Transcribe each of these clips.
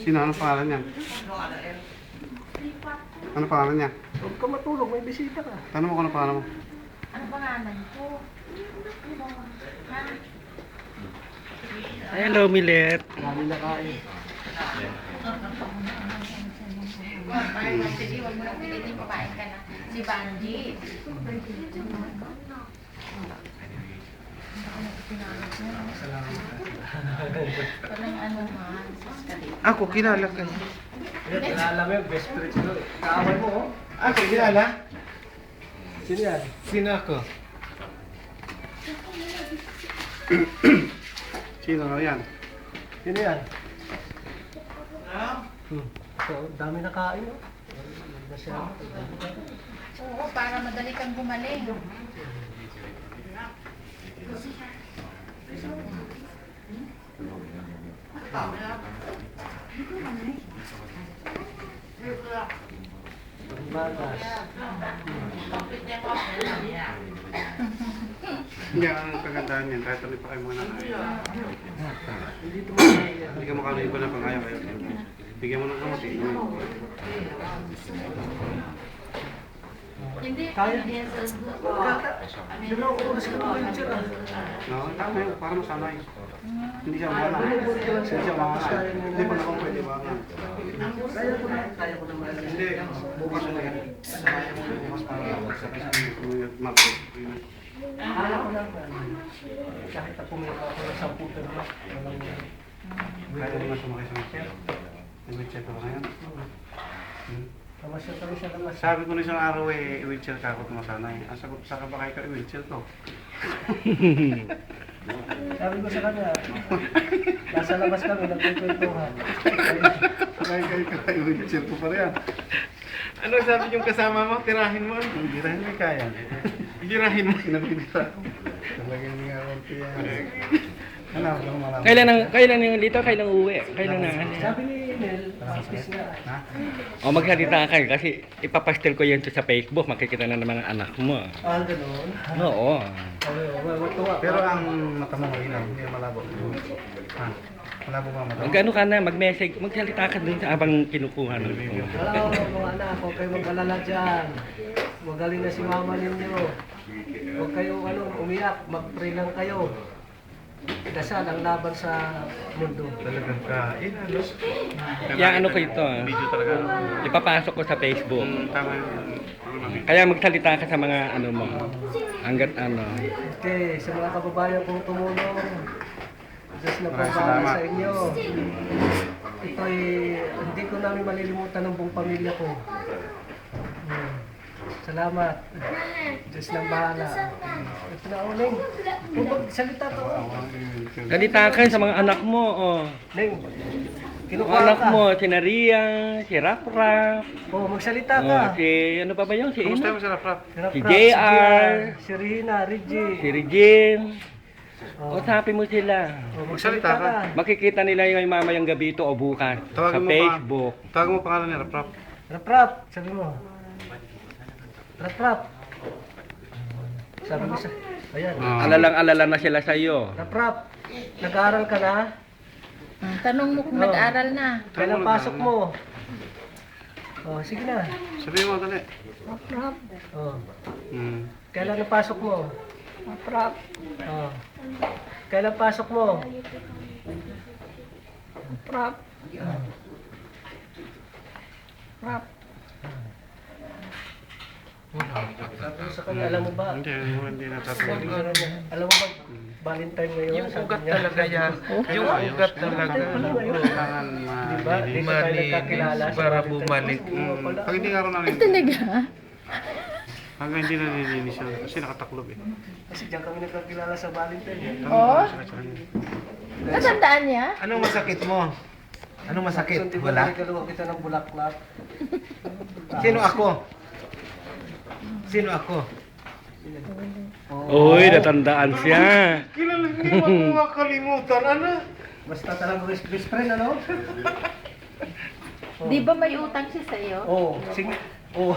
Sino? Anong pangalan niya? Ano pangalan niya? Huwag ka matulog, may bisita ka. Tanong mo kung ano pangalan mo. Ano pangalan ko? Ha? Hello, Milet. Dami na kain. Sige, huwag mo nang pilitin, kumain ka na. Si Banji. Parang ano man, Ako, kilala ka. Kilala mo yung best friend ko. Kaaway mo, oh. Ako, kilala? Sino yan? Sino ako? Sino na yan? Sino yan? So, dami na kain, oh. oo, para madali kang gumaling. Bagas. Hindi, ang kagandahan yan. Kahit tuloy pa kayo mga nanay. Hindi tumahay yan. Hindi ka makaluhin ko na pangaya kayo. Bigyan mo ng kamot eh. Hindi. Kaya? Dalawang oras ka naman siya. No, tama yun. Para masanay. Hindi siya mga Hindi siya mga Hindi pa naman pwede mga Kaya ko naman. Hindi. Bukas mo yan. Kaya mo na bukas para sa market. Kaya ko naman. Kahit ako may ako ng 10 na lang. Kaya mo na sumakay sa market. I-wheelchair ka ba ngayon? Kamasya kami siya naman. Sabi ko na isang araw eh, i-wheelchair ka ako tumasanay. Ang sagot, saka ba kayo ka i-wheelchair ko? Sabi ko sa kanya, nasa labas kami, nagkukwentuhan. Kayo ka i-wheelchair ko pa rin. Ano sabi yung kasama mo? Tirahin mo? Hindi rin may kaya. Tirahin mo. Pinabibira ko. Talagang nga konti yan. Ano, lang malaman. Kailan yung dito? Kailan uwi? Kailan na? Sabi ni Nel, practice na. Ha? O magsalita ka kasi ipapastel ko yan to sa Facebook. Makikita na naman ang anak mo. Ah, gano'n. Oo. Tuwa. Pero ang mata mo ilaw, hindi malabo. Ha? Malabo ba mata mo? Magkano ka na? Mag-message. Magsalita ka dun sa abang kinukuha ng Wala ko mga anak, huwag kayo mag-alala dyan. Magaling na si mama ninyo. Huwag kayo umiyak, mag-pray lang kayo. Dasal ang laban sa mundo. Talagang kain, ano? Yan, ano ko ito? Video talaga. Ipapasok ko sa Facebook. Tama yun. Kaya magsalita ka sa mga ano mo. Hanggat ano. Okay, sa mga kababayan kong tumulong, Diyos na Maraming pagbahala salamat. sa inyo. Ito'y hindi ko namin malilimutan ng buong pamilya ko. Salamat. Diyos na bahala. Ito na uling. Kung magsalita ka, Salita ka sa mga anak mo. Oh. Ning, Mga kinukuha anak ka. mo, si Naria, si Rafraf. Oh, magsalita ka. Si ano pa ba yun? Si Kamusta Ina? mo sila, Prap? Si JR. Si Rina, Reggie. Si Regine. Oh. Usapin mo sila. Oh, Magsalita ka. Makikita nila yung mamayang gabi ito o bukas sa Tawagin mo Facebook. Tawag mo pangalan nila, Prap. Rap-rap, sabi mo. Rap-rap. Sabi mo sa... Ayan. Alalang-alala na sila sa iyo. Rap-rap, nag-aaral ka na? Tanong mo kung Oo. nag-aral na. Kailan pasok mo? Oh, sige na. Sabihin mo, dali. Maprap. Oh. Hmm. Kailan ang pasok mo? Maprap. Oh. Kailan pasok mo? Maprap. Maprap. Sabi mo sa kanya, alam mo ba? Hindi natatawa. Alam mo ba, Valentine ngayon? Yung sabi ugat niya. talaga yan. Yung ugat talaga. Kailangan Diba? Di ba tayo nagkakilala sa para Valentine's? bumalik. Oo, pala. Pag hindi nga rin nalinis. Talaga? Hanggang hindi na nililinis yun. Kasi nakataklob eh. Kasi diyan kami nagkakilala sa Valentine. Oo? Sa kanya. Natandaan niya? Anong masakit mo? Anong masakit? Hindi ba Wala? nagkaluwa kita ng bulaklak? Sino ako? Sino ako? Oo. Uy, natandaan siya. Kilala, hindi mo makakalimutan. Ano? Basta talaga best friend, ano? Di ba may utang siya sa'yo? Oo. Oo.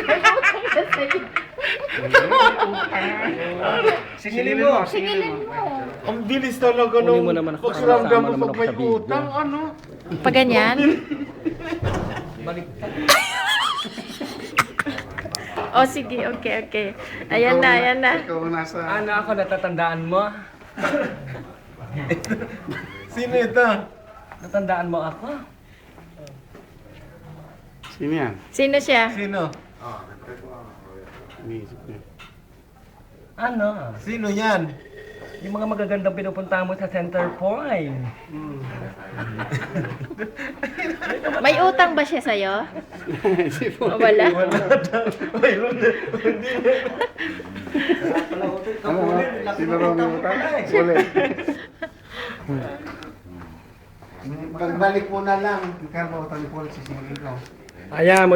May utang siya sa'yo. Singilin mo. Singilin mo. Ang bilis talaga Kunin mo nung naman ako, pakiramdam sama mo naman pag ako may sa video. utang, ano? Pag ganyan. Baliktad. O sige, okay. Ayan na. Ikaw ang nasa... Ano ako, natatandaan mo? Sino ito? Natandaan mo ako? Sino yan? Sino siya? Sino? Iniisip niya. Ano? Sino yan? Yung mga magagandang pinupunta mo sa Center Point. May utang ba siya sa'yo? O wala? Sino raw may utang? Ulit. Pagbalik mo na lang. Ikaw ba utang ni Paul, sisingin ko. Ayan mo